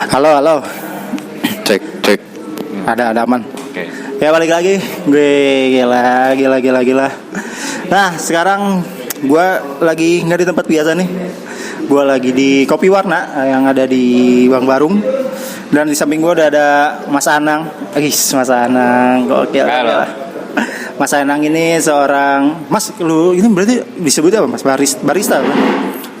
Halo, halo. Cek, cek. Ada aman. Oke. Ya balik lagi. Gue gila. Nah, sekarang gue lagi nggak di tempat biasa nih. Gue lagi di Kopi Warna yang ada di Bang Barung. Dan di samping gue udah ada Mas Anang. Mas Anang. Gokil. Halo. Mas Anang ini seorang Mas, lu ini berarti disebut apa Mas? Barista kan?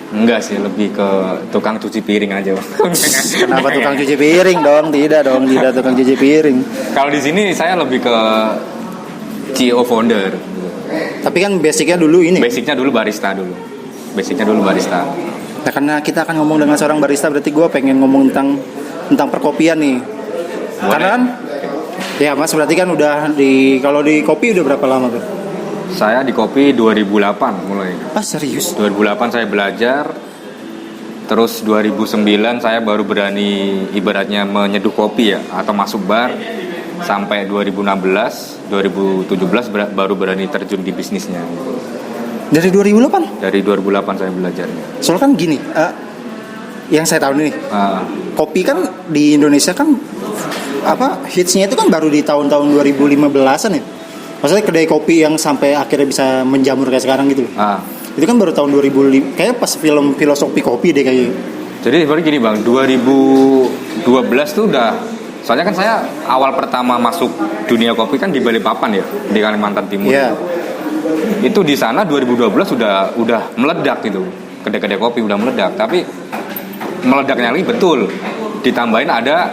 Enggak sih, lebih ke tukang cuci piring aja, Bang. Kenapa tukang cuci piring dong? Tidak tukang cuci piring. Kalau di sini saya lebih ke CEO founder. Tapi kan basicnya dulu ini. Basicnya dulu barista. Nah, karena kita akan ngomong dengan seorang barista, berarti gue pengen ngomong tentang perkopian nih. Boleh. Karena kan, ya Mas berarti kan udah kalau di kopi udah berapa lama tuh? Saya di kopi 2008 mulai. Ah serius? 2008 saya belajar. Terus 2009 saya baru berani ibaratnya menyeduh kopi ya, atau masuk bar. Sampai 2016, 2017 baru berani terjun di bisnisnya. Dari 2008? Dari 2008 saya belajarnya. Soalnya kan gini, yang saya tahu nih, kopi kan di Indonesia kan hitsnya itu kan baru di tahun-tahun 2015-an ya. Maksudnya kedai kopi yang sampai akhirnya bisa menjamur kayak sekarang gitu. Itu kan baru tahun 2005. Kayaknya pas film Filosofi Kopi deh kayaknya. Jadi seperti gini Bang, 2012 tuh udah. Soalnya kan saya awal pertama masuk dunia kopi kan di Balikpapan ya, di Kalimantan Timur. Yeah. Itu di sana 2012 udah meledak gitu. Kedai-kedai kopi udah meledak, tapi meledaknya lagi betul. Ditambahin ada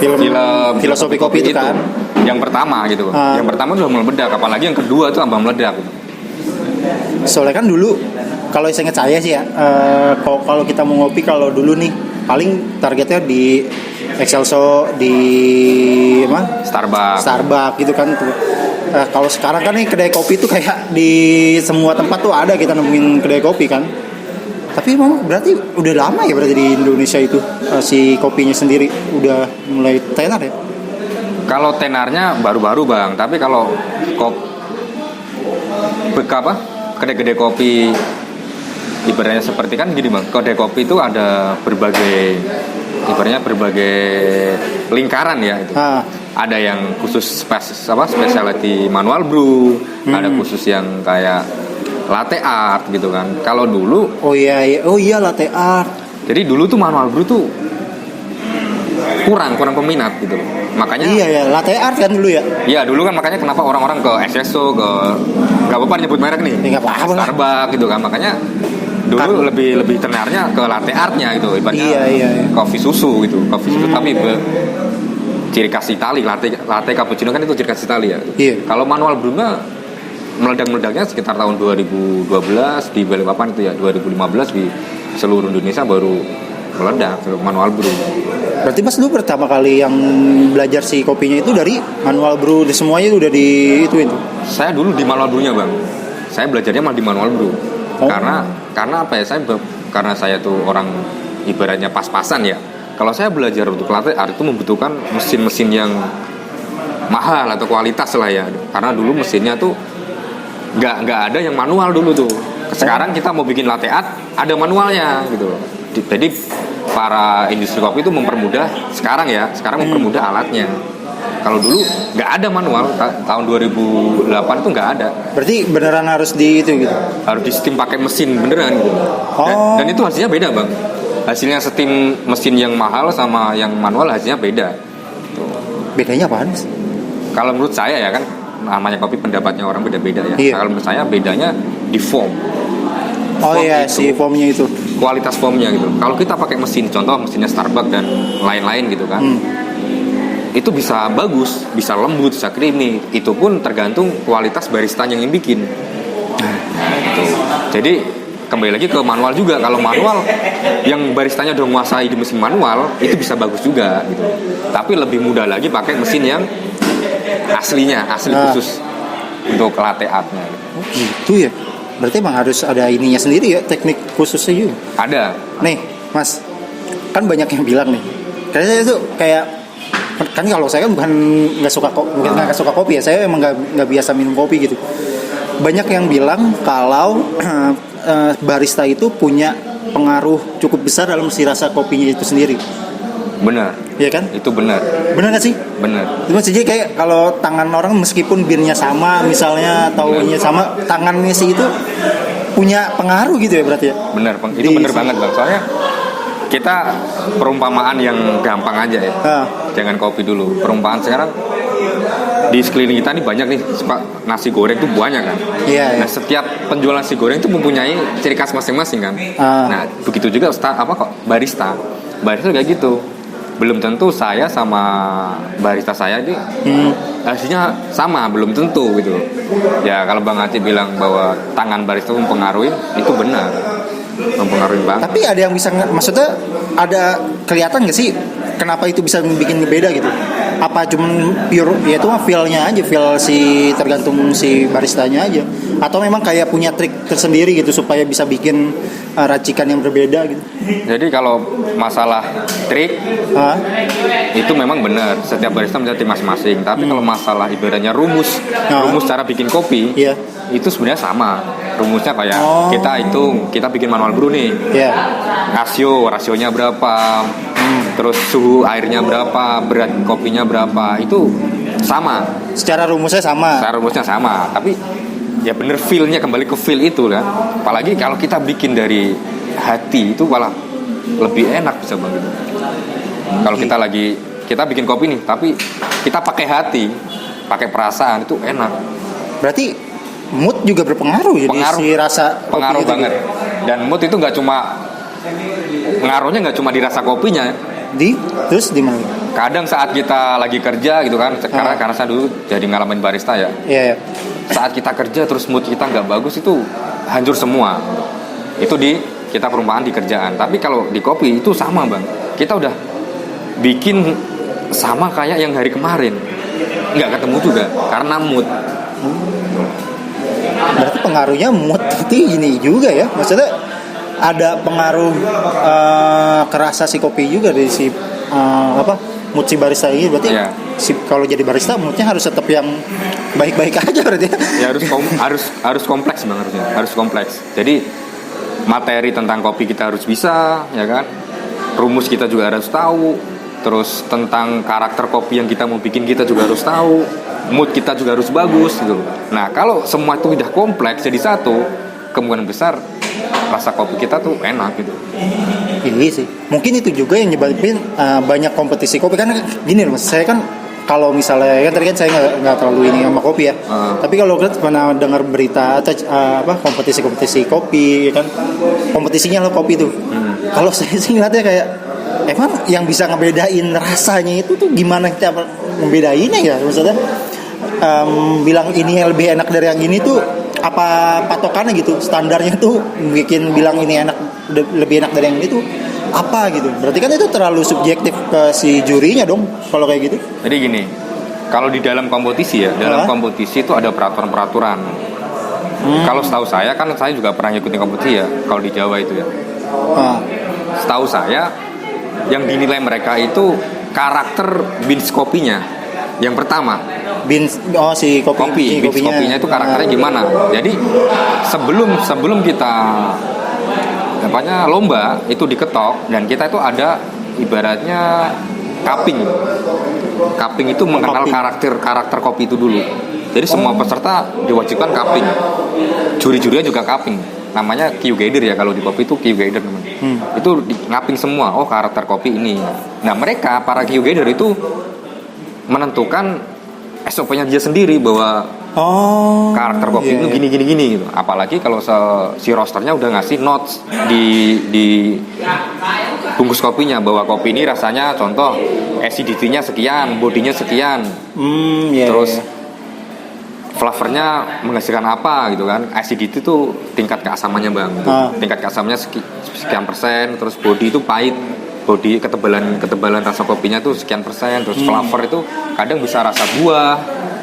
film Filosofi Kopi itu kan. Yang pertama gitu. Yang pertama udah meledak, apalagi yang kedua tuh tambah meledak. Soalnya kan dulu kalau saya ingat saya sih ya, kalau kita mau ngopi kalau dulu nih paling targetnya di Excelso, di Starbucks gitu kan tuh. Kalau sekarang kan nih kedai kopi tuh kayak di semua tempat tuh ada kita nemuin kedai kopi kan. Tapi emang berarti udah lama ya berarti di Indonesia itu si kopinya sendiri udah mulai tenar ya? Kalau tenarnya baru-baru Bang, tapi kalau kedai-kedai kopi ibaratnya seperti kan gini Bang, kedai kopi itu ada berbagai lingkaran ya itu. Ada yang khusus specialty manual brew, ada khusus yang kayak latte art gitu kan. Kalau dulu oh iya latte art. Jadi dulu tuh manual brew tuh kurang peminat gitu. Makanya iya latte art kan dulu ya. Iya, dulu kan makanya kenapa orang-orang ke Espresso, enggak apa-apa nyebut merek nih. Enggak apa-apa. Starbucks gitu kan. Makanya dulu lebih tenarnya ke latte artnya gitu. Ibaratnya kopi susu gitu. Kopi susu tapi ciri khas Itali, latte cappuccino kan itu ciri khas Itali ya. Iya. Kalau manual brew-nya meledak-meledaknya sekitar tahun 2012 di Balikpapan itu ya, 2015 di seluruh Indonesia baru meledak manual brew. Berarti Mas lu pertama kali yang belajar si kopinya itu dari manual brew, semuanya udah di itu. Saya dulu di manual brew-nya Bang. Saya belajarnya malah di manual brew. Karena apa ya? Karena saya tuh orang ibaratnya pas-pasan ya. Kalau saya belajar untuk latte art itu membutuhkan mesin-mesin yang mahal atau kualitas lah ya. Karena dulu mesinnya tuh nggak ada yang manual dulu tuh. Sekarang kita mau bikin latte art ada manualnya gitu. Jadi para industri kopi itu mempermudah sekarang mempermudah alatnya. Kalau dulu nggak ada manual, tahun 2008 itu nggak ada. Berarti beneran harus di itu gitu? Harus di steam pakai mesin beneran gitu. Dan itu hasilnya beda Bang. Hasilnya steam mesin yang mahal sama yang manual hasilnya beda. Tuh. Bedanya apaan? Kalau menurut saya ya kan, namanya kopi pendapatnya orang beda-beda ya. Iya. Kalau menurut saya bedanya di foam. Si foamnya itu. Kualitas foamnya gitu. Kalau kita pakai mesin, contoh mesinnya Starbucks dan lain-lain gitu kan, itu bisa bagus, bisa lembut, bisa creamy. Itu pun tergantung kualitas baristanya yang bikin. Gitu. Jadi kembali lagi ke manual juga. Kalau manual yang baristanya udah menguasai di mesin manual itu bisa bagus juga gitu. Tapi lebih mudah lagi pakai mesin yang asli khusus untuk latte artnya. Oh gitu ya. Berarti emang harus ada ininya sendiri ya, teknik khususnya juga. Ada. Nih, Mas, kan banyak yang bilang nih. Kayaknya itu kayak kan kalau saya kan bukan nggak suka kopi ya, saya emang nggak biasa minum kopi gitu. Banyak yang bilang kalau barista itu punya pengaruh cukup besar dalam si rasa kopinya itu sendiri. Benar. Iya kan? Itu benar. Benar nggak sih? Benar. Itu maksudnya kayak kalau tangan orang meskipun birnya sama misalnya atau ininya sama, tangannya sih itu punya pengaruh gitu ya berarti ya? Benar, itu benar banget Bang. Soalnya kita perumpamaan yang gampang aja ya. Jangan kopi dulu. Perumpamaan sekarang di sekeliling kita nih banyak nih nasi goreng tuh banyak kan. Iya. Nah setiap penjual nasi goreng itu mempunyai ciri khas masing-masing kan. Nah begitu juga barista kayak gitu. Belum tentu saya sama barista saya ini hasilnya sama, belum tentu gitu. Ya kalau Bang Aceh bilang bahwa tangan barista mempengaruhi, itu benar, mempengaruhi banget. Tapi ada yang bisa, maksudnya ada kelihatan nggak sih kenapa itu bisa bikin beda gitu? Apa cuman pure ya itu mah feel-nya aja, feel si tergantung si baristanya aja, atau memang kayak punya trik tersendiri gitu supaya bisa bikin racikan yang berbeda gitu? Jadi kalau masalah trik itu memang benar, setiap barista punya trik masing-masing. Tapi kalau masalah ibaratnya rumus cara bikin kopi, itu sebenarnya sama. Rumusnya kayak kita bikin manual brew nih. Rasionya berapa, terus suhu airnya berapa, berat kopinya berapa, itu sama. Secara rumusnya sama. Tapi ya bener feel-nya, kembali ke feel itu kan. Apalagi kalau kita bikin dari hati itu malah lebih enak bisa banget. Kalau kita bikin kopi nih, tapi kita pakai hati, pakai perasaan, itu enak. Berarti mood juga berpengaruh jadi si rasa pengaruh banget. Dan mood itu pengaruhnya nggak cuma di rasa kopinya. Terus di mana? Kadang saat kita lagi kerja gitu kan, karena saya dulu jadi ngalamin barista ya. Iya. Saat kita kerja terus mood kita nggak bagus, itu hancur semua. Itu kita perumpamaan di kerjaan. Tapi kalau di kopi itu sama Bang. Kita udah bikin sama kayak yang hari kemarin, nggak ketemu juga karena mood. Berarti pengaruhnya mood itu ini juga ya, maksudnya ada pengaruh kerasa si kopi juga dari si mood si barista ini. Berarti kalau jadi barista moodnya harus tetap yang baik-baik aja berarti ya. Harus kompleks Bang, harus kompleks. Jadi materi tentang kopi kita harus bisa, ya kan? Rumus kita juga harus tahu. Terus tentang karakter kopi yang kita mau bikin kita juga harus tahu. Mood kita juga harus bagus gitu. Nah, kalau semua itu udah kompleks jadi satu, kemungkinan besar rasa kopi kita tuh enak gitu. Ini sih. Mungkin itu juga yang nyebabin banyak kompetisi kopi. Kan gini loh Mas, saya kan kalau misalnya kan tadi kan saya nggak terlalu ini sama kopi ya. Tapi kalau kita pernah dengar berita atau kompetisi kopi ya kan, kompetisinya lo kopi tuh. Kalau saya sih ngeliatnya kayak emang yang bisa ngebedain rasanya itu tuh gimana kita membedainnya ya, maksudnya bilang ini yang lebih enak dari yang ini tuh apa patokannya gitu, standarnya tuh bikin bilang ini lebih enak dari yang ini tuh apa gitu. Berarti kan itu terlalu subjektif ke si jurinya dong kalau kayak gitu. Jadi gini, kalau di dalam kompetisi ya, kompetisi itu ada peraturan-peraturan. Kalau setahu saya, kan saya juga pernah ngikutin kompetisi ya, kalau di Jawa itu ya. Setahu saya yang dinilai mereka itu karakter beans kopinya. Yang pertama, beans si kopinya itu karakternya gimana. Jadi sebelum kita lomba itu diketok, dan kita itu ada ibaratnya cupping itu mengenal karakter kopi itu dulu. Jadi semua peserta diwajibkan cupping. Juri-jurinya juga cupping. Namanya Q Gather ya, kalau di kopi itu Q Gather teman. Itu ngapping semua. Oh, karakter kopi ini. Nah, mereka para Q Gather itu menentukan SOP-nya dia sendiri bahwa karakter kopi itu gini gitu. Apalagi kalau si roasternya udah ngasih notes di bungkus kopinya bahwa kopi ini rasanya contoh acidity-nya sekian, bodinya sekian. Terus flavornya menghasilkan apa gitu kan. Acidity itu tingkat keasamannya Bang. Tingkat keasamannya sekian persen, terus body itu pahit. Body ketebalan rasa kopinya tuh sekian persen. Terus flavor itu kadang bisa rasa buah,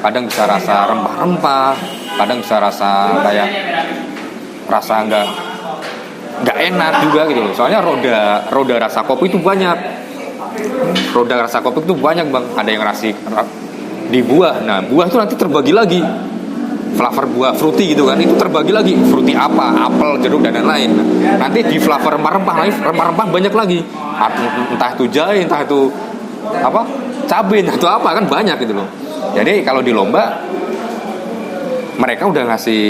kadang bisa rasa rempah-rempah, kadang bisa rasa kayak rasa nggak enak juga gitu loh. Soalnya roda rasa kopi itu banyak. Roda rasa kopi itu banyak Bang. Ada yang di buah. Nah, buah itu nanti terbagi lagi. flavor buah fruity gitu kan, itu terbagi lagi fruity apa, apel, jeruk dan lain-lain. Nanti di flavor rempah-rempah banyak lagi, entah itu jahe, entah itu apa cabai atau apa, kan banyak gitu loh. Jadi kalau di lomba mereka udah ngasih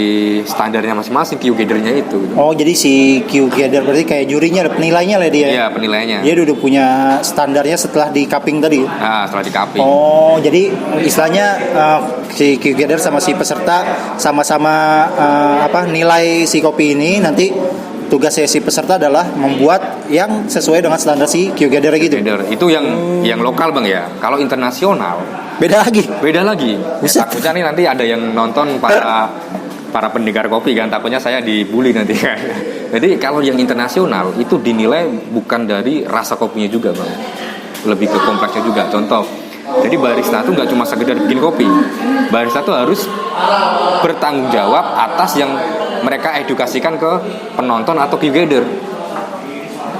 standarnya masing-masing Q Gather-nya itu gitu. Oh, jadi si Q Gather berarti kayak jurinya, penilainya lah dia. Iya, penilainya. Dia udah punya standarnya setelah di cupping tadi. Nah, setelah di cupping. Oh, jadi istilahnya si Q Gather sama si peserta sama-sama nilai si kopi ini, nanti tugasnya si peserta adalah membuat yang sesuai dengan standar si Q Gather gitu. Itu yang lokal Bang ya. Kalau internasional beda lagi. Ya, takutnya nih nanti ada yang nonton para pendengar kopi kan, takutnya saya dibully nanti kan. Jadi kalau yang internasional itu dinilai bukan dari rasa kopinya juga Bang, lebih ke kompleksnya juga. Contoh, jadi barista itu nggak cuma sekedar bikin kopi, barista itu harus bertanggung jawab atas yang mereka edukasikan ke penonton atau Q Gather.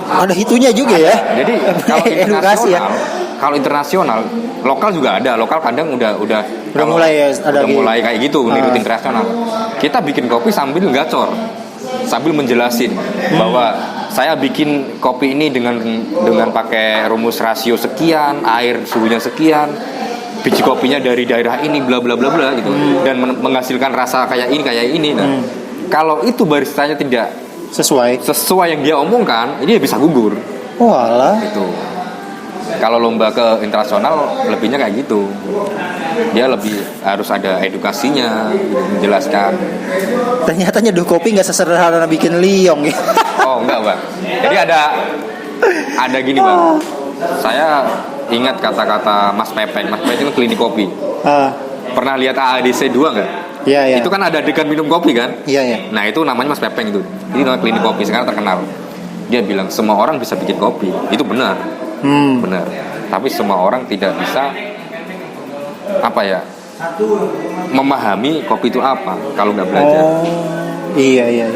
Ada hitunya juga ya. Jadi kalau internasional, kalau internasional, lokal juga ada. Lokal kadang udah mulai ada mulai kayak gitu niru internasional. Kita bikin kopi sambil gacor, sambil menjelasin bahwa saya bikin kopi ini dengan pakai rumus rasio sekian, air suhunya sekian, biji kopinya dari daerah ini, bla bla bla bla gitu, dan menghasilkan rasa kayak ini. Nah, kalau itu baristanya tidak sesuai yang dia omongkan, ini bisa gugur. Oh alah. Gitu. Kalau lomba ke internasional lebihnya kayak gitu. Dia lebih harus ada edukasinya, menjelaskan. Ternyata nyeduh kopi nggak sesederhana bikin liong ya. Oh enggak Bang. Jadi ada gini Bang. Saya ingat kata-kata Mas Pepeng. Mas Pepeng itu klinik kopi. Pernah lihat AADC 2 nggak? Iya. Itu kan ada adegan minum kopi kan? Iya. Nah itu namanya Mas Pepeng itu. Ini namanya klinik kopi, sekarang terkenal. Dia bilang semua orang bisa bikin kopi. Itu benar. Benar. Tapi semua orang tidak bisa memahami kopi itu apa kalau nggak belajar. Oh, iya.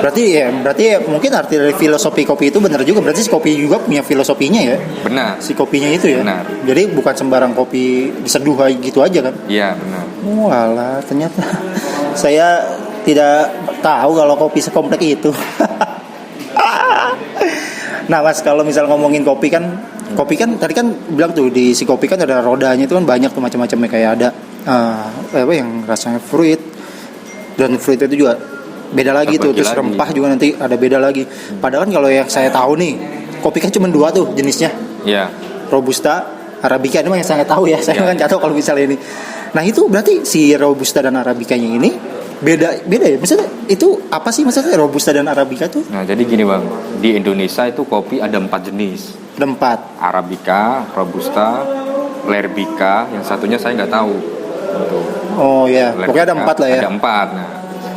Berarti mungkin arti dari filosofi kopi itu benar juga. Berarti si kopi juga punya filosofinya ya. Benar. Si kopinya itu ya. Benar. Jadi bukan sembarang kopi diseduh gitu aja kan? Iya benar. Walah, ternyata saya tidak tahu kalau kopi sekompleks itu. Nah Mas, kalau misal ngomongin kopi kan tadi kan bilang tuh di si kopi kan ada rodanya itu kan banyak tuh macam-macamnya, kayak ada yang rasanya fruit, dan fruit itu juga beda lagi tuh, terus rempah juga nanti ada beda lagi. Padahal kan kalau yang saya tahu nih, kopi kan cuma 2 tuh jenisnya. Iya. Robusta, Arabica, ini mah yang saya tahu ya. Saya kan nggak tahu kalau misalnya ini. Nah itu berarti si Robusta dan Arabicanya ini beda ya. Maksudnya itu apa sih maksudnya Robusta dan Arabica tuh? Nah jadi gini Bang, di Indonesia itu kopi ada 4 jenis. Ada 4. Arabica, Robusta, Lerbica, yang satunya saya nggak tahu. Gitu. Oh ya, pokoknya ada 4 lah ya. Ada 4. Nah,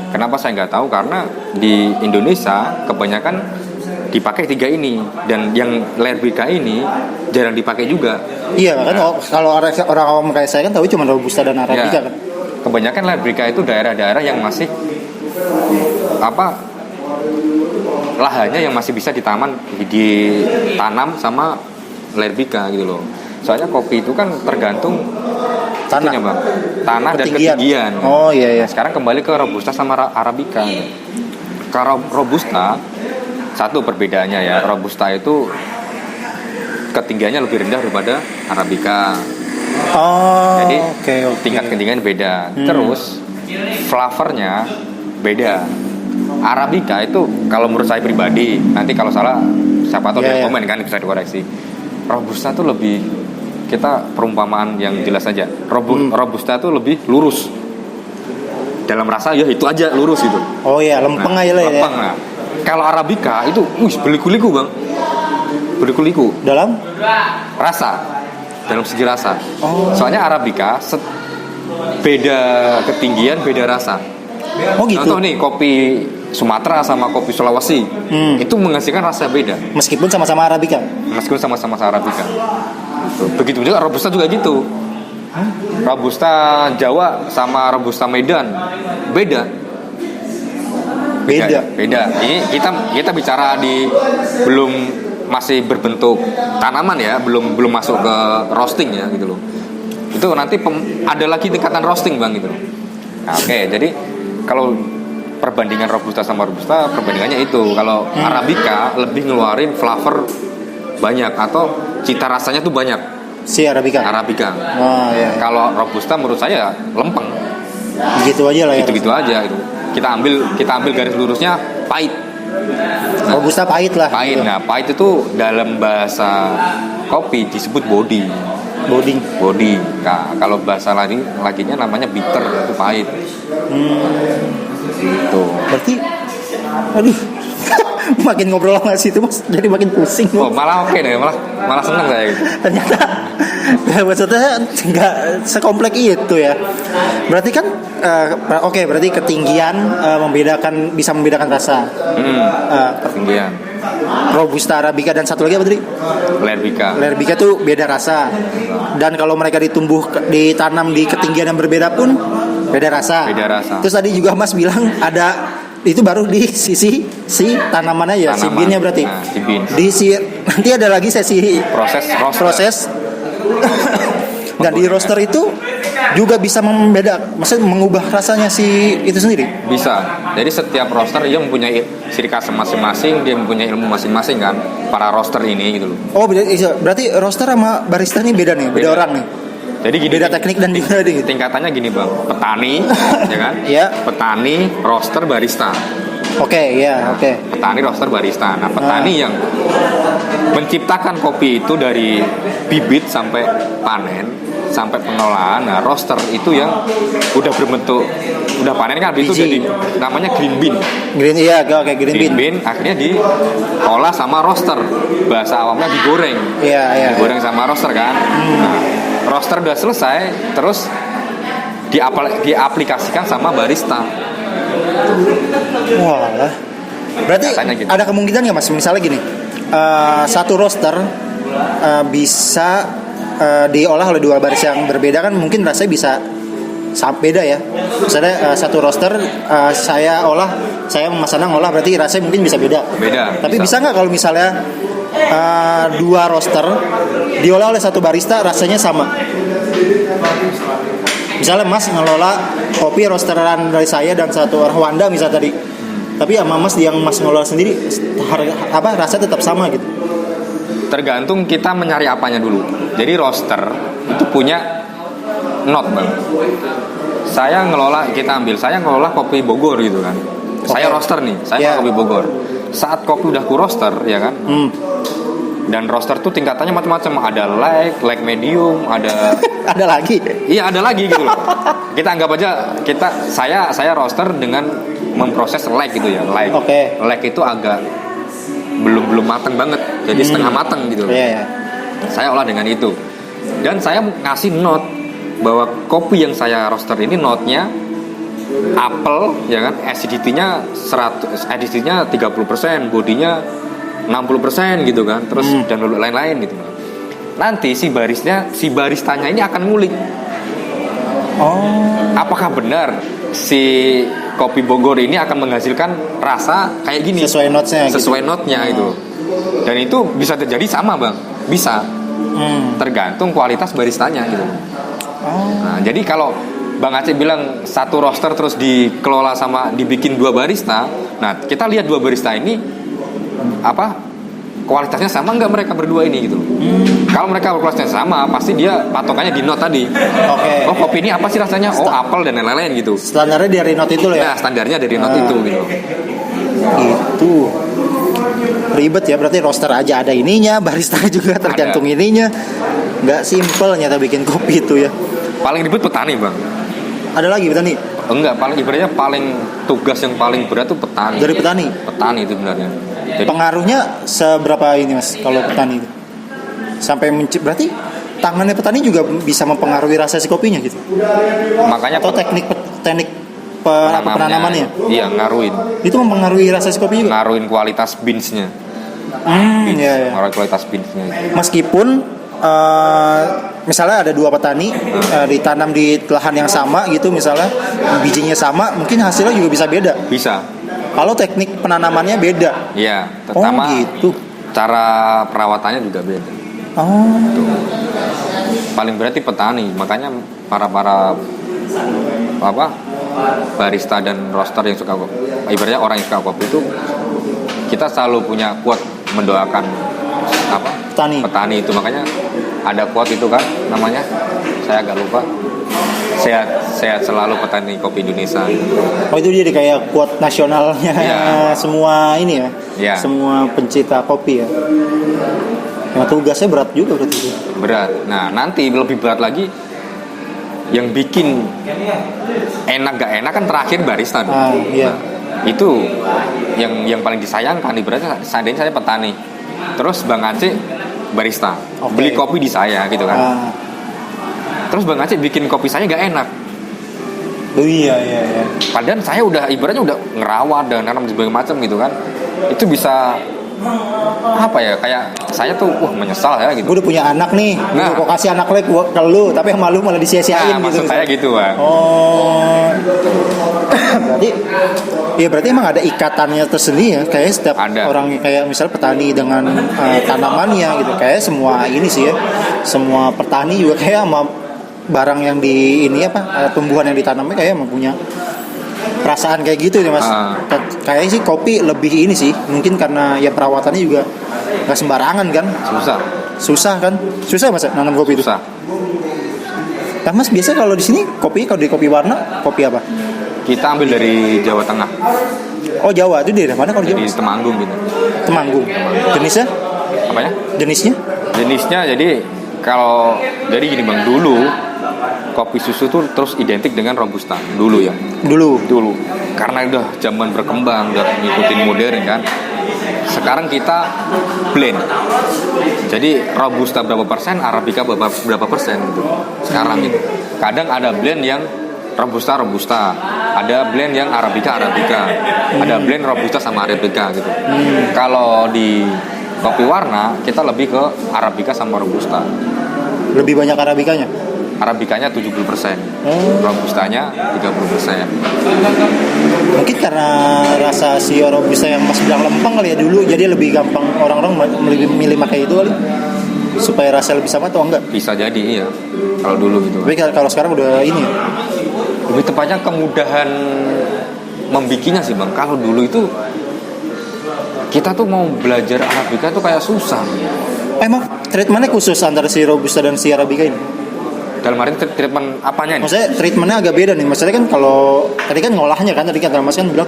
kenapa saya nggak tahu? Karena di Indonesia kebanyakan dipakai 3 ini, dan yang Lerbica ini jarang dipakai juga. Iya kan, kalau orang awam kayak saya kan tahu cuma Robusta dan Arabica kan. Kebanyakan Lerbica itu daerah-daerah yang masih lahannya yang masih bisa ditanam sama Lerbica gitu loh. Soalnya kopi itu kan tergantung tanah Bang. Tanah dan ketinggian. Oh iya. Nah, sekarang kembali ke Robusta sama Arabica. Kalau Robusta, satu perbedaannya ya, Robusta itu ketinggiannya lebih rendah daripada Arabica. Oh, jadi okay. Tingkat ketinggian beda. Terus flavornya beda. Arabica itu kalau menurut saya pribadi, nanti kalau salah siapa tahu dia komen kan, bisa dikoreksi. Robusta tuh lebih, kita perumpamaan yang jelas aja. Robusta tuh lebih lurus. Dalam rasa ya itu aja lurus gitu. Oh iya, lempeng aja lah ya. Lempeng. Nah, kalau Arabica itu berliku-liku Bang. Berliku-liku. Dalam rasa. Dalam segi rasa. Soalnya Arabica beda ketinggian, beda rasa. Oh gitu. Contoh nih, kopi Sumatera sama kopi Sulawesi itu menghasilkan rasa beda. Meskipun sama-sama Arabica. Arabica. Begitu juga Robusta juga gitu. Robusta Jawa sama Robusta Medan beda. Ini kita bicara di belum masih berbentuk tanaman ya, belum masuk ke roasting ya gitu loh. Itu nanti ada lagi tingkatan roasting Bang gitu loh. Nah, oke, jadi kalau perbandingan robusta sama robusta, perbandingannya itu. Kalau arabica lebih ngeluarin flavor banyak atau cita rasanya tuh banyak. Si arabica. Oh iya. Kalau robusta menurut saya lempeng. Gitu aja lah ya. Gitu-gitu aja itu. Kita ambil garis lurusnya pahit. Nah, robusta pahit lah. Pahit. Nah, pahit itu dalam bahasa kopi disebut body. Nah, kalau bahasa laginya namanya bitter, itu pahit. Gitu. Berarti aduh makin ngobrol sama situ Mas jadi makin pusing. Oh, malah oke deh, malah seneng saya gitu. Ternyata maksudnya nggak sekompleks itu ya. Berarti kan berarti ketinggian bisa membedakan rasa. Ketinggian. Robusta arabica dan satu lagi apa tadi? Arabica tuh beda rasa. Dan kalau mereka ditanam di ketinggian yang berbeda pun beda rasa. Terus tadi juga Mas bilang ada itu baru di sisi si tanamannya ya, si binnya berarti. Nah, si bin. Nanti ada lagi sesi proses. Dan di roaster itu juga bisa maksudnya mengubah rasanya si itu sendiri. Bisa. Jadi setiap roaster dia mempunyai ciri khas masing-masing, dia mempunyai ilmu masing-masing kan. Para roaster ini gitu loh. Oh, berarti roaster sama barista ini beda orang nih. Jadi gini, beda teknik dan juga gitu. Tingkatannya gini bang, petani, ya kan? Iya. Petani, roaster, barista. Oke. Petani, roaster, barista. Nah, petani yang menciptakan kopi itu dari bibit sampai panen, sampai pengolahan. Nah, roaster itu yang udah berbentuk, udah panen kan, itu jadi namanya green bean. Green bean. Akhirnya diolah sama roaster. Bahasa awamnya digoreng. Iya. Digoreng sama roaster kan. Nah, roaster udah selesai, terus diaplikasikan sama barista. Wah, berarti gitu. Ada kemungkinan nggak Mas? Misalnya gini, satu roaster bisa diolah oleh dua barista yang berbeda kan? Mungkin rasanya bisa beda ya. Misalnya satu roaster saya Mas Anang olah, berarti rasanya mungkin bisa beda. Tapi bisa nggak kalau misalnya dua roaster diolah oleh satu barista rasanya sama? Misalnya Mas ngelola kopi roasteran dari saya dan satu Rwanda misalnya tadi, tapi sama Mas yang Mas ngelola sendiri rasanya tetap sama gitu? Tergantung kita mencari apanya dulu. Jadi roaster itu punya note bang. Saya ngelola kopi Bogor gitu kan. Saya roaster nih, saya kopi Bogor. Saat kopi udah ku roaster ya kan. Dan roaster tuh tingkatannya macam-macam. Ada light medium, ada ada lagi. Iya, ada lagi gitu loh. Kita anggap aja saya roaster dengan memproses light gitu ya. Light itu agak belum matang banget. Jadi setengah matang gitu loh. Yeah. Saya olah dengan itu. Dan saya ngasih note bahwa kopi yang saya roaster ini note-nya apel ya kan, acidity-nya 30%, bodinya 60% gitu kan, terus dan lain-lain gitu. Nanti si baristanya ini akan ngulik. Apakah benar si kopi Bogor ini akan menghasilkan rasa kayak gini? Sesuai note-nya gitu. Dan itu bisa terjadi sama bang, bisa. Tergantung kualitas baristanya gitu. Nah, jadi kalau Bang Aceh bilang satu roaster terus dikelola sama dibikin dua barista, nah kita lihat dua barista ini kualitasnya sama nggak mereka berdua ini gitu. Kalau mereka kualitasnya sama, pasti dia patokannya di note tadi. Oh, kopi ini apa sih rasanya? Oh, apel dan lain-lain gitu. Standarnya dari note itu loh ya. Nah, standarnya dari note itu gitu. Itu ribet ya, berarti roaster aja ada ininya, barista juga tergantung ininya. Nggak simple nyata bikin kopi itu ya. Paling ribet petani bang. Ada lagi petani? Enggak, paling tugas yang paling berat tuh petani. Dari petani? Petani itu sebenarnya. Jadi, pengaruhnya seberapa ini Mas kalau petani itu? Sampai berarti tangannya petani juga bisa mempengaruhi rasa si kopinya gitu? Makanya atau teknik penanamannya? Iya, ngaruhin. Itu mempengaruhi rasa si kopi juga? Ngaruhin kualitas beans-nya. Iya. Ngaruhin kualitas beans-nya. Meskipun misalnya ada dua petani ditanam di lahan yang sama gitu, misalnya bijinya sama, mungkin hasilnya juga bisa beda. Bisa. Kalau teknik penanamannya beda. Iya, terutama gitu. Cara perawatannya juga beda. Tuh. Paling berarti petani, makanya para barista dan roaster yang suka kopi, ibaratnya orang yang suka kopi itu, kita selalu punya quote mendoakan apa? Petani itu, makanya ada quote itu kan, namanya saya agak lupa. Sehat selalu petani kopi Indonesia. Oh, itu dia kayak quote nasionalnya semua ini ya. Ya. Semua pencinta kopi ya. Nah, tugasnya berat juga berarti. Berat. Nah, nanti lebih berat lagi yang bikin enak gak enak kan terakhir barista. Iya. Nah, itu yang paling disayangkan, ibaratnya seandainya saya petani, terus Bang Aceh barista, beli kopi di saya gitu kan. Terus Bang Aceh bikin kopi saya gak enak. Oh iya. Padahal saya udah ibaratnya udah ngerawat dan nanam berbagai macam gitu kan. Itu bisa apa ya, kayak saya tuh menyesal ya gitu. Gue udah punya anak nih, kok kasih anak lo ke lu, tapi yang malu malah disia-siain gitu. Maksud saya gitu, Bang. Oh. berarti emang ada ikatannya tersendiri ya, kayak setiap orang, kayak misalnya petani dengan tanamannya gitu. Kayak semua ini sih ya, semua petani juga kayak sama barang yang di ini tumbuhan yang ditanamnya kayak mempunyai perasaan kayak gitu ya Mas. Kayaknya sih kopi lebih ini sih, mungkin karena ya perawatannya juga nggak sembarangan kan. Susah kan? Susah Mas nanam kopi itu. Susah. Nah Mas, biasa kalau di sini kalau di kopi warna, kopi apa? Kita ambil dari Jawa Tengah. Oh, Jawa itu dari mana kalau Jawa? Di Temanggung gitu. Temanggung. Jenisnya? Apanya? Jenisnya jadi kalau jadi gini Bang, dulu kopi susu tuh terus identik dengan robusta dulu ya. Dulu. Karena udah zaman berkembang, udah ngikutin modern kan. Sekarang kita blend. Jadi robusta berapa persen, arabica berapa persen gitu. Sekarang gitu. Kadang ada blend yang robusta, ada blend yang arabica, ada blend robusta sama arabica gitu. Kalau di kopi warna kita lebih ke arabica sama robusta. Lebih banyak arabicanya? Arabicanya 70%, robustanya 30%. Mungkin karena rasa si robusta yang Mas bilang lempeng kali ya dulu, jadi lebih gampang orang-orang milih pakai itu kali, supaya rasa lebih sama atau enggak? Bisa jadi iya, kalau dulu gitu. Tapi kalau sekarang udah ini ya? Lebih tepatnya kemudahan membikinnya sih Bang. Kalau dulu itu kita tuh mau belajar arabica tuh kayak susah. Emang treatmentnya khusus antara si robusta dan si arabica ini? Dalam arti treatment apanya nih? Maksudnya treatmentnya agak beda nih. Maksudnya kan kalau tadi kan ngolahnya kan, tadi kan Mas kan bilang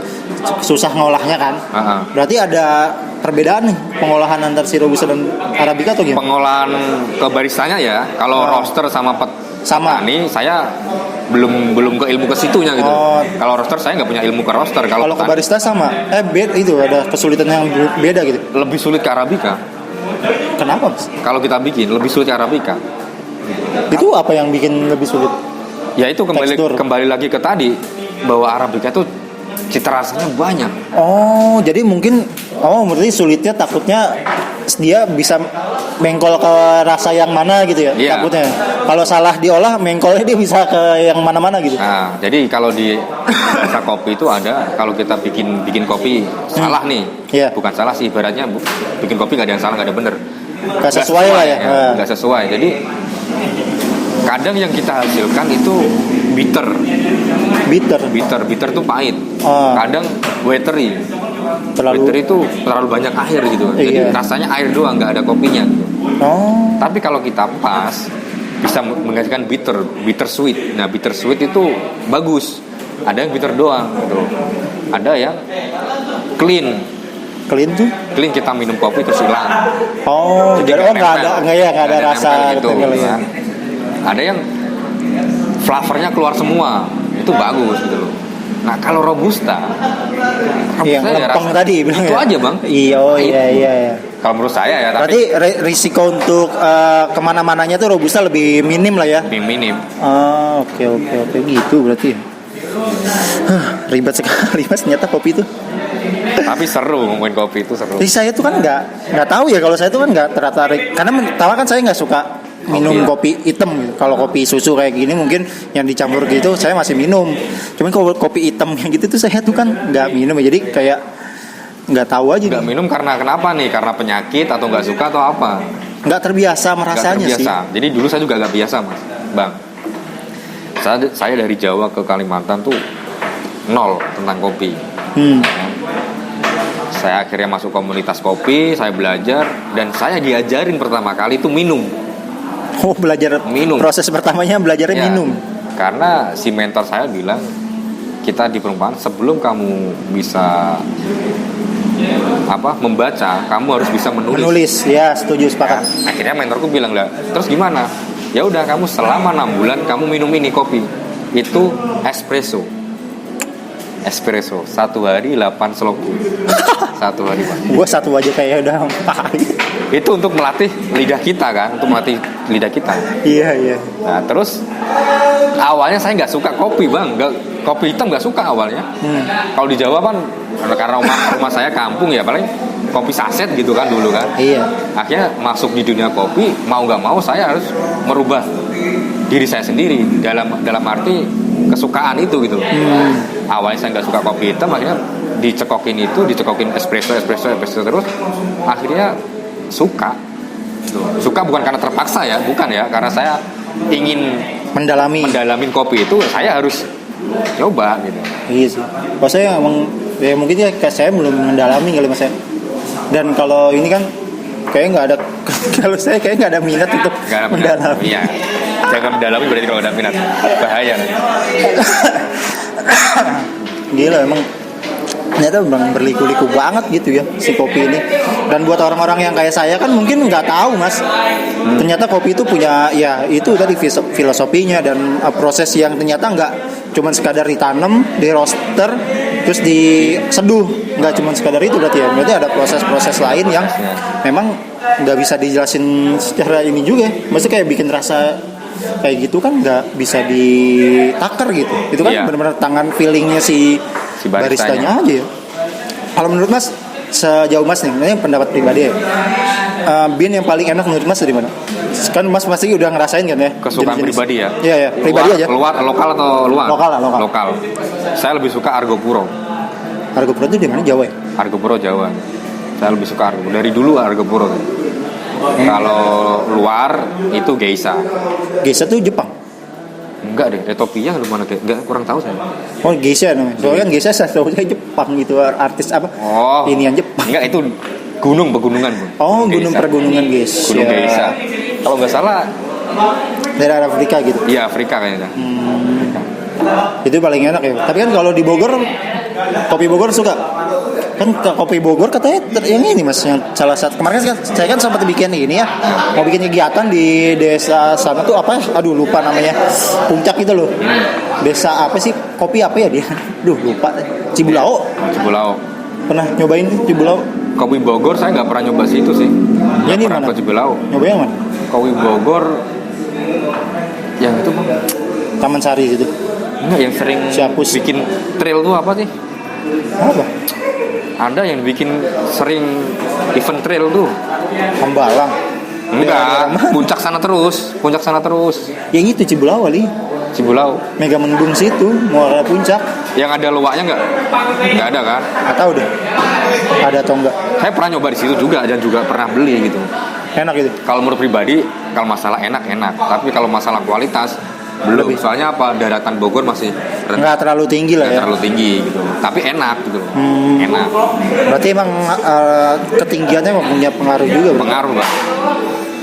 susah ngolahnya kan. Berarti ada perbedaan nih pengolahan antara si robusta dan arabica atau gimana? Pengolahan ke baristanya ya. Kalau roaster sama petani saya belum ke ilmu ke situnya gitu. Kalau roaster saya nggak punya ilmu ke roaster. Kalau ke barista sama. Beda itu ada kesulitan yang beda gitu. Lebih sulit ke arabica. Kenapa Mas? Kalau kita bikin lebih sulit ke arabica. Itu apa yang bikin lebih sulit? Ya itu kembali lagi ke tadi, bahwa arabica itu cita rasanya banyak. Oh, jadi mungkin berarti sulitnya takutnya dia bisa mengkol ke rasa yang mana gitu ya? Iya. Takutnya. Kalau salah diolah mengkolnya dia bisa ke yang mana-mana gitu. Nah, jadi kalau di rasa kopi itu ada, kalau kita bikin kopi salah nih. Yeah. Bukan salah sih, ibaratnya bikin kopi gak ada yang salah, gak ada bener. Gak sesuai lah ya. Gak sesuai. Jadi kadang yang kita hasilkan itu bitter tuh pahit. Kadang watery itu terlalu banyak air gitu. Jadi rasanya air doang, nggak ada kopinya gitu. Tapi kalau kita pas bisa menghasilkan bitter sweet. Nah bitter sweet itu bagus. Ada yang bitter doang gitu. Ada yang clean tuh? Clean kita minum kopi terus hilang. Jadi nggak ada rasa gitu. Kan. Ada yang flavornya keluar semua, itu bagus gitu loh. Nah kalau robusta yang lempeng tadi bilang itu ya? Aja Bang. Iya. Kalau menurut saya ya. Berarti risiko untuk kemana-mananya tuh robusta lebih minim lah ya? Lebih minim. Oke gitu berarti. Ribet sekali Mas ternyata kopi itu. Tapi seru ngomongin kopi itu seru. Jadi saya tuh kan nggak tahu ya, kalau saya tuh kan nggak tertarik karena pertama kan saya nggak suka minum kopi hitam gitu. Kalau kopi susu kayak gini mungkin yang dicampur gitu saya masih minum. Cuman kalau kopi hitam yang gitu tuh saya tuh kan nggak minum ya. Jadi kayak nggak tahu aja. Nggak minum karena kenapa nih? Karena penyakit atau nggak suka atau apa? Nggak terbiasa merasanya sih. Jadi dulu saya juga nggak biasa Mas, Bang. Saya dari Jawa ke Kalimantan tuh nol tentang kopi. Saya akhirnya masuk komunitas kopi, saya belajar dan saya diajarin pertama kali itu minum. Oh, belajar minum. Proses pertamanya belajarnya minum. Karena si mentor saya bilang, kita di perempuan sebelum kamu bisa membaca, kamu harus bisa menulis. Ya, setuju, sepakat. Nah, akhirnya mentorku bilang, lah terus gimana? Ya udah, kamu selama 6 bulan kamu minum ini kopi. Itu espresso 1 hari 8 slok. 1 hari, Pak. Gua 1 aja kayak udah pahit. Itu untuk melatih lidah kita kan, untuk melatih lidah kita. Iya. Nah, terus awalnya saya nggak suka kopi, Bang. Kopi hitam nggak suka awalnya. Kalau di Jawa kan, karena rumah saya kampung ya, paling kopi saset gitu kan dulu kan. Iya. Akhirnya masuk di dunia kopi, mau nggak mau saya harus merubah diri saya sendiri dalam arti kesukaan itu gitu. Awalnya saya nggak suka kopi hitam, akhirnya dicekokin espresso terus, akhirnya suka bukan karena terpaksa ya, bukan ya, karena saya ingin mendalamin kopi itu, saya harus coba gitu. Iya sih. Kalau saya emang ya mungkin ya saya belum mendalami kali Mas. Dan kalau ini kan kayak nggak ada kalau saya kayak nggak ada minat untuk mendalami. Iya. Jangan mendalami berarti kalau ada minat bahaya. Gila emang ternyata memang berliku-liku banget gitu ya si kopi ini. Dan buat orang-orang yang kayak saya kan mungkin nggak tahu Mas. Ternyata kopi itu punya ya itu tadi filosofinya dan proses yang ternyata nggak cuma sekadar ditanam, di roaster, terus diseduh. Nggak cuma sekadar itu berarti ya. Berarti ada proses-proses lain yang memang nggak bisa dijelasin secara ini juga. Maksudnya kayak bikin rasa kayak gitu kan nggak bisa ditakar gitu. Itu kan benar-benar tangan feelingnya si baristanya aja ya. Kalau menurut Mas, sejauh Mas nih, ini pendapat pribadi ya, bean yang paling enak menurut Mas dari mana? Kan Mas pasti udah ngerasain kan ya? Kesukaan pribadi ya? Iya, pribadi aja. Lokal atau luar? Lokal. Saya lebih suka Argo Puro. Argo Puro itu di mana? Jawa ya? Argo Puro Jawa. Saya lebih suka Argo. Dari dulu Argo Puro. Kalau luar itu Geisha. Geisha tuh Jepang? Enggak deh, Ethiopia mana kayak enggak, kurang tahu saya. Oh, Geisha namanya. Soalnya kan Geisha saya tahu Jepang gitu, artis apa? Oh. Ini yang Jepang. Enggak, itu pegunungan, Bu. Oh, gunung pergunungan Geisha. Gunung Geisha. Kalau enggak salah daerah Afrika gitu. Iya, Afrika kayaknya. Itu paling enak ya. Tapi kan kalau di Bogor, kopi Bogor suka. Kan kopi Bogor katanya yang ini Mas, yang salah satu kemarin kan saya kan sempat bikin ini ya, mau bikin kegiatan di desa sana tuh apa? Aduh lupa namanya, Puncak gitu loh. Desa apa sih? Kopi apa ya dia? Duh lupa. Cibulao. Pernah nyobain Cibulao? Kopi Bogor saya nggak pernah nyoba situ sih. Ya ini mana? Cibulao. Nyobain mana? Kopi Bogor yang itu Bang. Taman Sari gitu. Enggak, yang sering bikin trail tuh apa sih? Apa? Ada yang bikin sering event trail tuh. Hambalang. Enggak, puncak sana terus. Yang itu Cibulao kali. Cibulao. Mega Mendung situ, mau ke puncak. Yang ada luwaknya enggak? Enggak ada kan? Enggak tahu deh. Ada atau enggak? Saya pernah nyoba di situ juga dan juga pernah beli gitu. Enak gitu. Kalau menurut pribadi, kalau masalah enak, tapi kalau masalah kualitas belum. Soalnya apa? Daratan Bogor masih nggak terlalu tinggi lah ya. Terlalu tinggi gitu. Tapi enak gitu. Enak. Berarti emang ketinggiannya emang punya pengaruh juga. Pengaruh, Pak.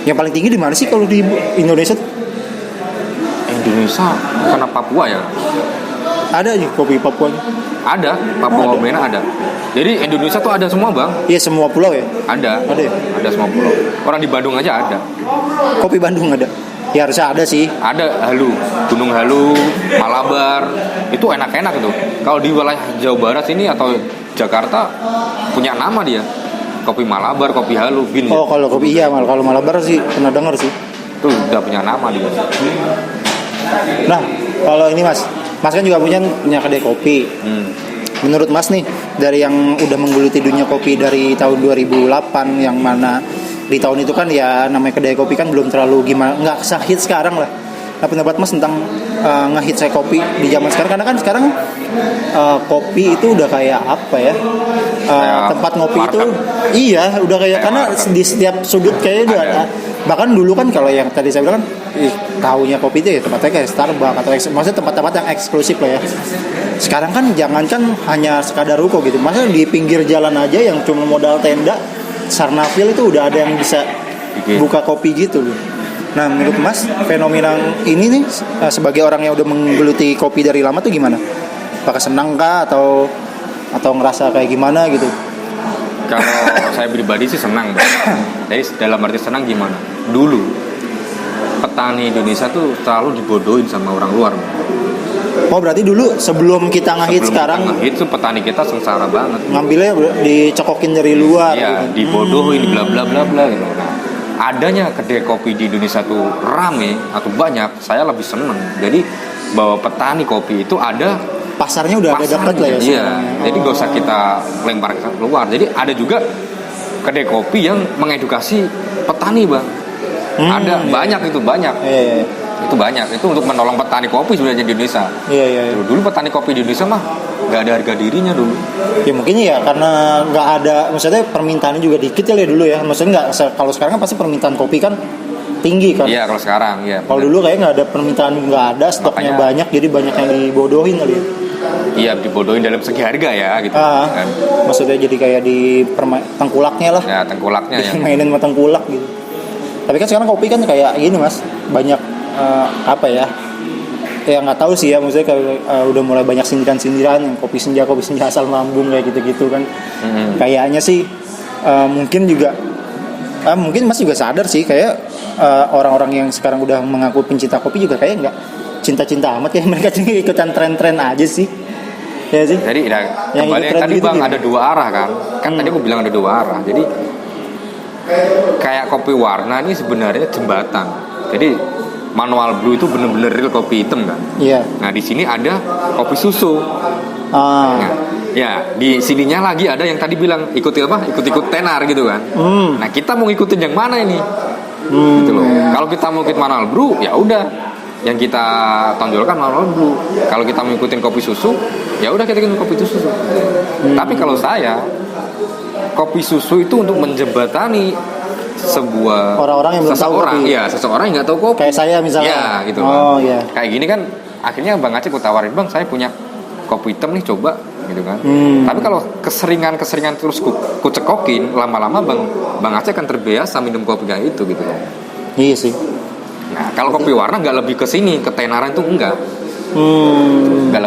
Yang paling tinggi di mana sih kalau di Indonesia? Indonesia bukan Papua ya? Ada aja kopi Papua. Ada, Papua Wamena ada. Jadi Indonesia tuh ada semua, Bang. Iya, semua pulau ya? Ada. Ada ya? Ada semua pulau. Orang di Bandung aja ada. Kopi Bandung ada. Ya harusnya ada sih. Ada Halu, Gunung Halu, Malabar. Itu enak-enak tuh. Kalau di wilayah Jawa Barat sini atau Jakarta punya nama dia. Kopi Malabar, kopi Halu, Bin. Oh, kalau kopi iya, kalau Malabar sih pernah dengar sih. Tuh udah punya nama dia. Nah, kalau ini Mas kan juga punya kedai kopi. Menurut Mas nih, dari yang udah menggeluti dunia kopi dari tahun 2008, yang mana di tahun itu kan ya namanya kedai kopi kan belum terlalu gimana, nggak sehit sekarang lah. Nah, pendapat Mas tentang ngehit saya kopi di zaman sekarang, karena kan sekarang kopi itu udah kayak apa ya, tempat ngopi market. itu iya udah kayak karena di setiap sudut kayaknya udah Bahkan dulu kan kalau yang tadi saya bilang kan taunya kopi itu ya tempatnya kayak Starbucks atau maksudnya tempat-tempat yang eksklusif lah ya. Sekarang kan jangankan hanya sekadar ruko gitu, maksudnya di pinggir jalan aja yang cuma modal tenda Sarnafil itu udah ada yang bisa buka kopi gitu loh. Nah menurut Mas fenomena ini nih sebagai orang yang udah menggeluti kopi dari lama tuh gimana? Apakah senang kah atau ngerasa kayak gimana gitu? Kalau saya pribadi sih senang. Jadi dalam arti senang gimana? Dulu petani Indonesia tuh selalu dibodohin sama orang luar. Oh berarti dulu sebelum kita ngehit sekarang itu petani kita sengsara banget. Ngambilnya dicokokin dari luar. Iya, gitu. Dibodohin bla bla bla bla gitu. Nah, adanya kedai kopi di Indonesia tuh rame atau banyak, saya lebih seneng. Jadi bahwa petani kopi itu ada pasarnya udah ada dekat lah ya. Iya, jadi gak usah kita lempar keluar. Jadi ada juga kedai kopi yang mengedukasi petani, Bang. Ada banyak itu banyak. Iya. Itu banyak. Itu untuk menolong petani kopi sebenarnya di Indonesia. Iya. Dulu petani kopi di Indonesia mah nggak ada harga dirinya dulu. Ya mungkin ya karena nggak ada, maksudnya permintaannya juga dikit ya dulu ya. Maksudnya nggak, kalau sekarang kan pasti permintaan kopi kan tinggi kan. Iya kalau sekarang ya. Kalau dulu kayak nggak ada permintaan, nggak ada, stoknya banyak, jadi banyak yang dibodohin kali ya. Iya dibodohin dalam segi harga ya gitu kan. Maksudnya jadi kayak di tengkulaknya lah. Ya tengkulaknya ya. Mainin sama tengkulak gitu. Tapi kan sekarang kopi kan kayak gini Mas, banyak apa ya? Ya nggak tahu sih ya, maksudnya kayak udah mulai banyak sindiran-sindiran yang kopi senja asal lambung kayak gitu-gitu kan. Kayaknya sih mungkin juga mungkin Mas juga sadar sih kayak orang-orang yang sekarang udah mengaku pencinta kopi juga kayak nggak cinta-cinta amat ya, mereka cuma ikutan tren-tren aja sih. Ya sih. Jadi kembali tadi gitu Bang gitu. Ada dua arah kan. Tadi aku bilang ada dua arah. Jadi kayak kopi warna ini sebenarnya jembatan. Jadi Manual Brew itu bener-bener real kopi hitam kan. Iya. Nah di sini ada kopi susu. Ya di sininya lagi ada yang tadi bilang ikut tenar gitu kan. Nah kita mau ngikutin yang mana ini? Gitu loh. Kalau kita mau ikut Manual Brew ya udah yang kita tonjolkan Manual Brew. Kalau kita mau ngikutin kopi susu ya udah kita ngikutin kopi susu. Tapi kalau saya kopi susu itu untuk menjembatani sebuah orang-orang yang belum tahu kopi. Iya, seseorang yang nggak tahu kopi. Kayak saya misalnya. Ya, gitu. Iya. Kayak gini kan, akhirnya Bang Aceh ku tawarin, Bang, saya punya kopi hitam nih, coba, gitu kan. Tapi kalau keseringan terus ku cekokin, lama-lama Bang Aceh kan terbiasa minum kopi kayak itu, gitu loh. Iya sih. Nah, kalau kopi warna nggak lebih ke sini, ketenaran itu enggak. Nggak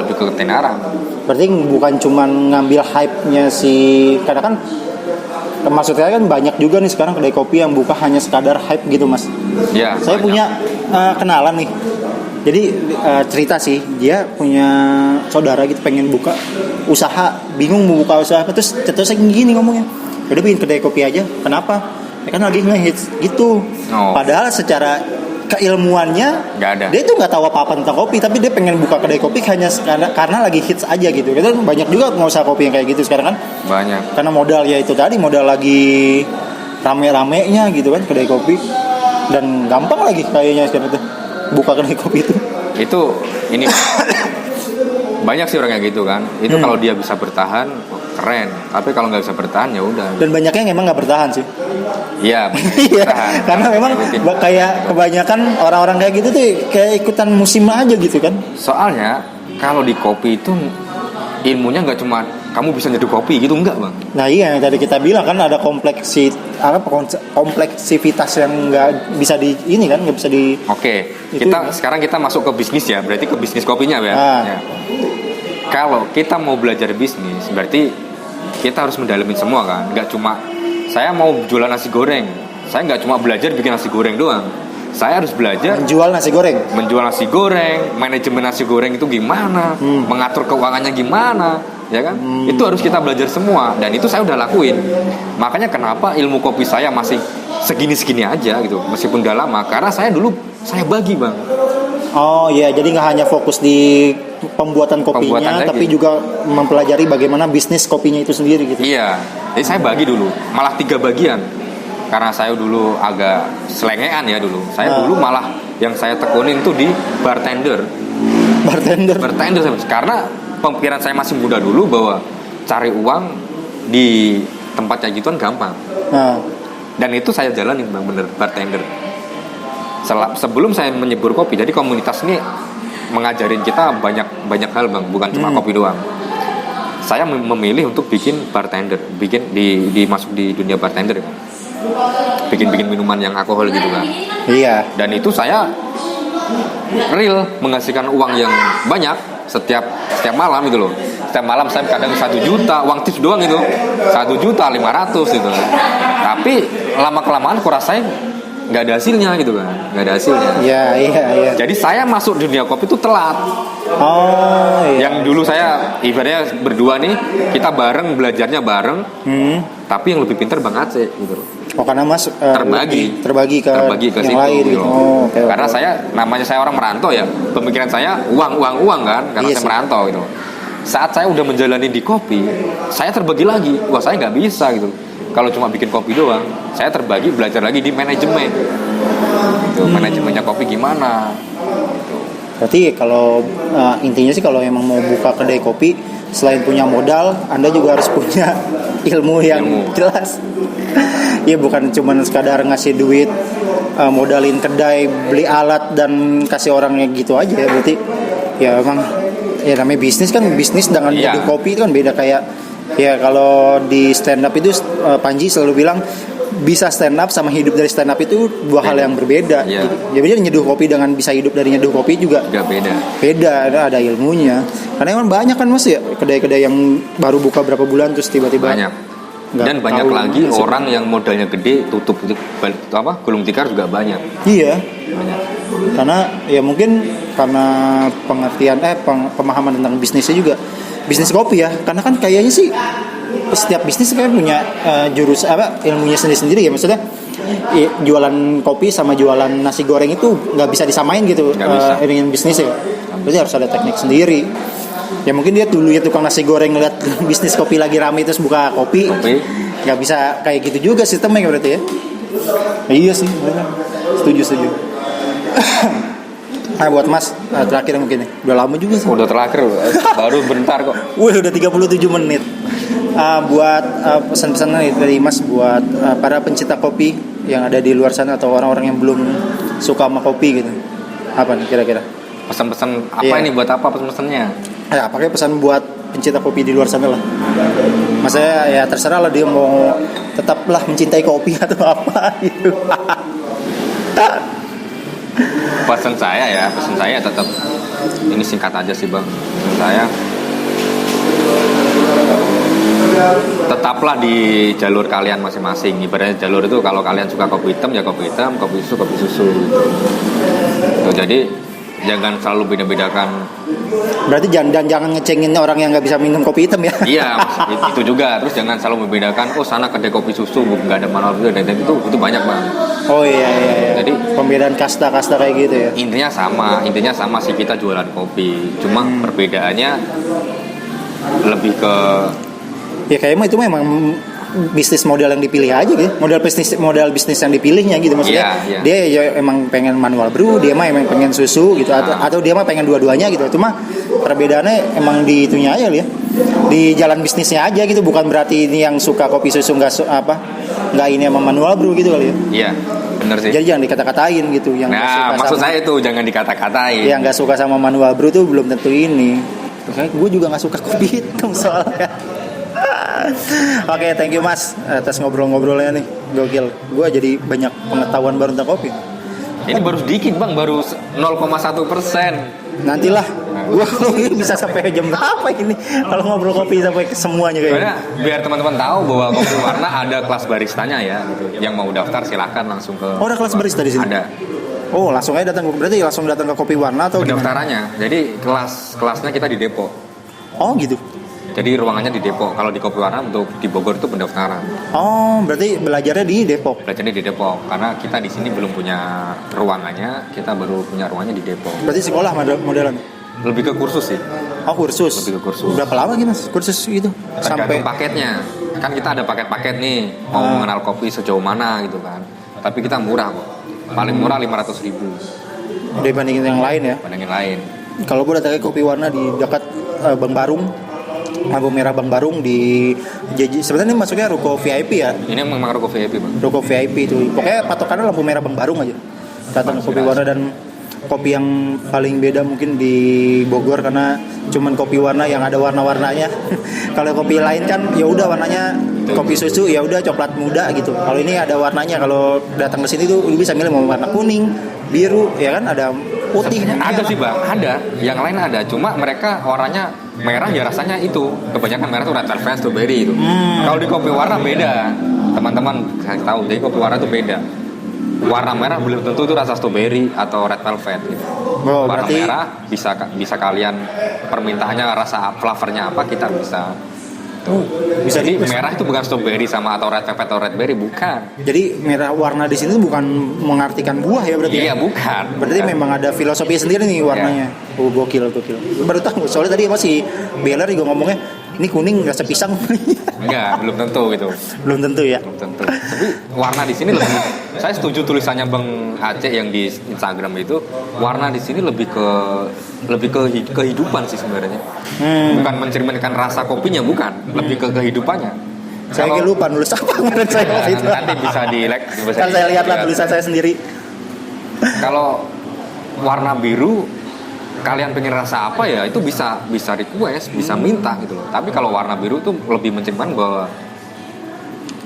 lebih ke ketenaran. Berarti bukan cuman ngambil hype-nya si, karena kan maksudnya kan banyak juga nih sekarang kedai kopi yang buka hanya sekadar hype gitu Mas. Ya. Saya banyak punya kenalan nih. Jadi cerita sih, dia punya saudara gitu pengen buka usaha, bingung mau buka usaha apa, terus gini ngomongnya. Udah bikin kedai kopi aja. Kenapa? Ya kan lagi ngehits gitu. Padahal secara keilmuannya nggak ada. Dia tuh nggak tahu apa-apa tentang kopi, tapi dia pengen buka kedai kopi hanya karena lagi hits aja gitu. Kita banyak juga pengusaha kopi yang kayak gitu sekarang kan. Banyak. Karena modal ya itu tadi, modal lagi rame-ramenya gitu kan kedai kopi, dan gampang lagi kayaknya sekarang tuh buka kedai kopi itu. Itu ini banyak sih orang kayak gitu kan. Itu kalau dia bisa bertahan keren, tapi kalau nggak bisa bertahan ya udah. Dan banyaknya yang emang nggak bertahan sih. Iya. Karena memang kayak kebanyakan orang-orang kayak gitu tuh kayak ikutan musim aja gitu kan. Soalnya kalau di kopi itu ilmunya nggak cuma kamu bisa nyeduh kopi gitu, enggak Bang. Nah iya yang tadi kita bilang kan ada kompleksivitas yang nggak bisa di ini kan, nggak bisa di. Oke. Sekarang kita masuk ke bisnis ya, berarti ke bisnis kopinya ya. Kalau kita mau belajar bisnis berarti kita harus mendalamin semua kan, nggak cuma saya mau jualan nasi goreng, saya nggak cuma belajar bikin nasi goreng doang, saya harus belajar menjual nasi goreng, manajemen nasi goreng itu gimana, mengatur keuangannya gimana, ya kan? Itu harus kita belajar semua, dan itu saya udah lakuin. Makanya kenapa ilmu kopi saya masih segini-segini aja gitu, meskipun udah lama, karena saya bagi Bang. Oh iya, jadi nggak hanya fokus di pembuatan kopinya, tapi juga mempelajari bagaimana bisnis kopinya itu sendiri gitu. Iya, jadi saya bagi dulu, malah 3 bagian. Karena saya dulu agak selengean ya dulu. Saya dulu malah yang saya tekunin tuh di bartender. Karena pemikiran saya masih muda dulu bahwa cari uang di tempat kayak gituan gampang. Dan itu saya jalanin bang, bener bartender. Sebelum saya menyebur kopi, jadi komunitas ini mengajarin kita banyak hal bang, bukan cuma kopi doang. Saya memilih untuk bikin bartender, masuk di dunia bartender, bikin minuman yang alkohol gitu kan. Iya. Dan itu saya real menghasilkan uang yang banyak setiap malam gitu loh. Setiap malam saya kadang 1 juta uang tips doang itu, 1.500.000 gitu kan. Tapi lama kelamaan kurasain nggak ada hasilnya gitu kan, nggak ada hasilnya. Iya. Jadi saya masuk dunia kopi itu telat. Oh iya. Yang dulu saya ibaratnya berdua nih, kita bareng belajarnya bareng, tapi yang lebih pintar Bang Aceh gitu loh. Oh karena Mas terbagi ke yang situ lain gitu. Okay. Karena saya orang merantau ya, pemikiran saya uang kan, karena saya merantau gitu. Saat saya udah menjalani di kopi, saya terbagi lagi. Wah saya nggak bisa gitu. Kalau cuma bikin kopi doang, saya terbagi belajar lagi di manajemen. Gitu, manajemennya kopi gimana? Berarti kalau intinya sih kalau emang mau buka kedai kopi, selain punya modal, Anda juga harus punya ilmu yang jelas. Ya bukan cuma sekadar ngasih duit, modalin kedai, beli alat dan kasih orangnya gitu aja ya. Berarti ya emang ya namanya bisnis dengan nyeduh kopi itu kan beda. Kayak ya kalau di stand up itu Panji selalu bilang bisa stand up sama hidup dari stand up itu dua hal yang berbeda. Yeah. Ya beda nyeduh kopi dengan bisa hidup dari nyeduh kopi juga beda, ada ilmunya. Karena emang banyak kan Mas ya kedai-kedai yang baru buka berapa bulan terus tiba-tiba banyak. Dan banyak lagi orang yang modalnya gede tutup itu gulung tikar juga banyak. Iya. Banyak. Karena ya mungkin karena pengertian pemahaman tentang bisnisnya juga. Bisnis kopi ya, karena kan kayaknya sih setiap bisnis kan punya ilmunya sendiri-sendiri ya. Maksudnya jualan kopi sama jualan nasi goreng itu nggak bisa disamain gitu dengan bisnisnya. Berarti harus ada teknik sendiri. Ya mungkin dia dulu ya tukang nasi goreng ngeliat bisnis kopi lagi rame terus buka kopi. Nggak bisa kayak gitu juga sistemnya berarti ya. Iya sih, benar. Setuju. Nah buat Mas terakhir mungkin nih. Udah lama juga sih. Udah terakhir baru bentar kok. Udah 37 menit. Buat pesan-pesan nih dari Mas buat para pencinta kopi yang ada di luar sana atau orang-orang yang belum suka sama kopi gitu. Apa nih kira-kira? Pesan-pesan apa ini buat apa pesan-pesannya? Ya pakai pesan buat pencinta kopi di luar sana lah. Maksudnya ya terserah lah dia mau tetaplah mencintai kopi atau apa gitu. Pesan saya tetap ini singkat aja sih bang. Pesan saya tetaplah di jalur kalian masing-masing. Ibaratnya jalur itu kalau kalian suka kopi hitam ya kopi hitam, kopi susu. Jadi jangan selalu beda-bedakan. Berarti jangan ngecengin orang yang nggak bisa minum kopi hitam ya. Iya, itu juga. Terus jangan selalu membedakan. Oh sana kedai kopi susu nggak ada manual brew dan itu banyak bang. Oh iya. Jadi pembedaan kasta-kasta kayak gitu ya. Intinya sama sih kita jualan kopi. Cuma perbedaannya lebih ke. Ya kayaknya itu memang bisnis model yang dipilih aja gitu, model bisnis yang dipilihnya gitu maksudnya. Dia ya emang pengen manual brew, dia mah emang pengen susu gitu atau dia mah pengen dua-duanya gitu. Cuma perbedaannya emang di itunya aja ya, di jalan bisnisnya aja gitu. Bukan berarti ini yang suka kopi susu nggak ini emang manual brew gitu kali ya. Iya, benar sih. Jadi jangan dikata-katain gitu. Yang maksud saya itu jangan dikata-katain. Yang nggak suka sama manual brew tuh belum tentu ini. Makanya gue juga nggak suka kopi hitam soalnya. Oke, thank you Mas atas ngobrol-ngobrolnya nih, gokil. Gue jadi banyak pengetahuan baru tentang kopi. Ini baru sedikit bang, baru 0,1%. Nantilah, gue kalau bisa sampai jam berapa ini? Kalau ngobrol kopi sampai ke semuanya kayaknya. Biar teman-teman tahu bahwa Kopi Warna ada kelas baristanya ya, gitu. Yang mau daftar silakan langsung ke. Oh, ada kelas barista di sini? Ada. Oh, langsung aja datang. Berarti langsung datang ke Kopi Warna atau pendaftarannya? Jadi kelasnya kita di Depok. Oh gitu. Jadi ruangannya di Depok. Kalau di Kopi Warna untuk di Bogor itu pendaftaran. Oh, berarti belajarnya di Depok. Belajarnya di Depok karena kita di sini belum punya ruangannya, kita baru punya ruangannya di Depok. Berarti sekolah modelan? Lebih ke kursus sih. Oh, kursus. Lebih ke kursus. Berapa lama sih Mas kursus itu? Sampai paketnya. Kan kita ada paket-paket nih, mau mengenal kopi sejauh mana gitu kan. Tapi kita murah kok. Paling murah 500.000. Dibandingin yang lain ya? Bandingin lain. Kalau gue datangnya Kopi Warna di dekat Bang Barung. lampu merah Bang Barung di JJ. Sebenarnya ini masuknya ruko VIP ya. Ini memang ruko VIP, Bang. Ruko VIP itu. Pokoknya patokannya lampu merah Bang Barung aja. Datang kopi warna, dan kopi yang paling beda mungkin di Bogor karena cuman kopi warna yang ada warna-warnanya. Kalau kopi lain kan ya udah warnanya kopi susu ya udah coklat muda gitu. Kalau ini ada warnanya. Kalau datang ke sini tuh lu bisa milih mau warna kuning, biru, ya kan, ada putih. Ada sih Bang, ada. Yang lain ada. Cuma mereka warnanya merah ya rasanya itu. Kebanyakan merah tuh red velvet, strawberry itu. Kalau di kopi warna beda. Teman-teman kasih tahu, jadi kopi warna tuh beda. Warna merah belum tentu itu rasa strawberry atau red velvet gitu. Oh, Warna berarti merah bisa kalian permintaannya rasa flavornya apa kita bisa. Tuh. Bisa Jadi di- merah itu bukan strawberry sama atau red velvet atau red berry, bukan. Jadi merah warna di sini tuh bukan mengartikan buah ya berarti. Iya, bukan. Berarti Bukan. memang ada filosofi sendiri nih warnanya. Oh, gokil. Baru tahu. Soalnya tadi masih Beller juga ngomongnya ini kuning rasa pisang. Enggak, belum tentu gitu. Belum tentu ya. Belum tentu. Tapi warna di sini lebih. Saya setuju tulisannya Bang Aceh yang di Instagram itu, warna di sini lebih ke kehidupan sih sebenarnya. Bukan mencerminkan rasa kopinya, bukan. Lebih ke kehidupannya. Saya Kalau- lupa nulis apa kemarin saya waktu itu. nanti bisa Kan saya lihat lah tulisan saya sendiri. Kalau warna biru kalian pengen rasa apa ya itu bisa request, bisa minta gitu loh. Tapi kalau warna biru tuh lebih mencerminkan bahwa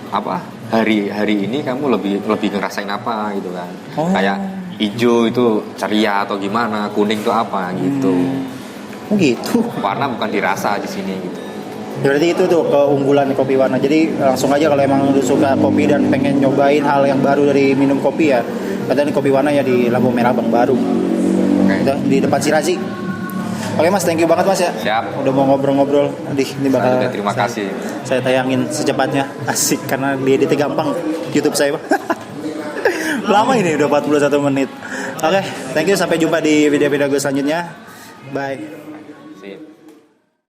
apa hari ini kamu lebih ngerasain apa gitu kan. Kayak hijau itu ceria atau gimana, kuning itu apa gitu. Oh gitu. Warna bukan dirasa di sini gitu. Berarti itu tuh keunggulan kopi warna. Jadi langsung aja kalau emang lu suka kopi dan pengen nyobain hal yang baru dari minum kopi ya, katanya kopi warna ya di lampu merah Bang Barung. Oke. Di depan Sirazi. Oke Mas, thank you banget Mas ya. Siap. Udah mau ngobrol-ngobrol. Ini bakal Juga terima kasih. Saya tayangin secepatnya. Asik karena dieditnya gampang YouTube saya. Lama ini udah 41 menit. Oke, thank you, sampai jumpa di video-video gue selanjutnya. Bye.